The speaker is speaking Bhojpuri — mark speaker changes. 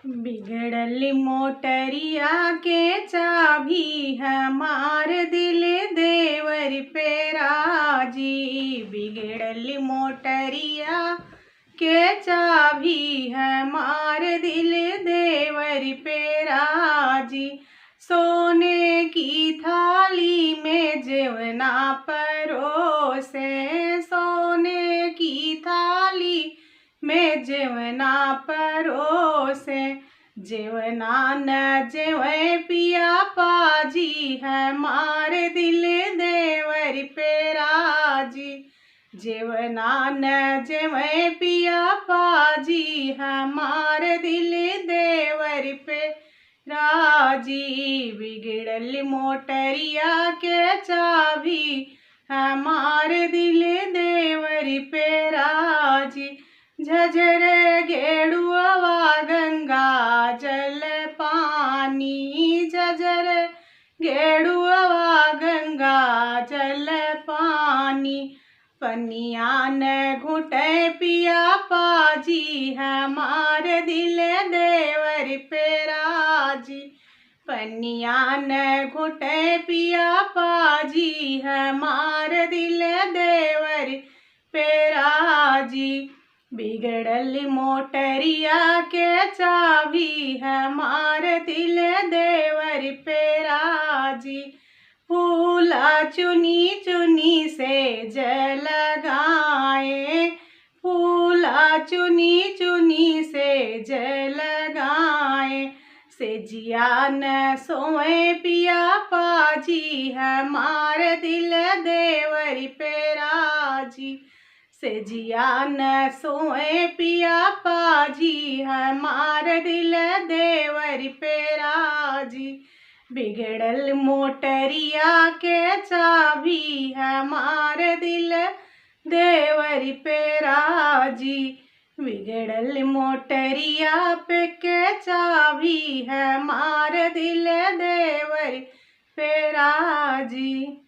Speaker 1: बिगड़ल मोटरिया के चाभी हमार दिल देवर पे राजी। बिगड़ल मोटरिया के चाभी हमार दिल देवर पे राजी। सोने की थाली में जेवना परोसे, सोने की थाली में जेवना परोसे। जेवना न जेवे पिया पाजी हमार दिल देवर पे राजी। जेवना न जेवे पिया पाजी हमार दिल देवर पे राजी। बिगड़ल मोटरिया के चाभी हमार दिल देवर पे राजी। झझर गेड़ुआ गंगा जल पानी, झझर गेड़ुआ गंगा जल पानी। पनिया न घुटे पिया पाजी हमार दिल देवर पे राजी। पनिया न घुटे पिया पाजी हमार दिल देवर पे राजी। बिगड़ल मोटरिया के चाभी हमार दिल देवर पे राजी। फूला चुनी चुनी से जल गाए, फूला चुनी चुनी से जल गाए। से जिया न सोए पिया पाजी हमार दिल देवर पे राजी। से जिया न सोए पिया पाजी हमार दिल देवर पे राजी। बिगड़ल मोटरिया के चाभी हमार दिल देवर पे राजी। बिगड़ल मोटरिया पे के चाभी हमार दिल देवर पे राजी।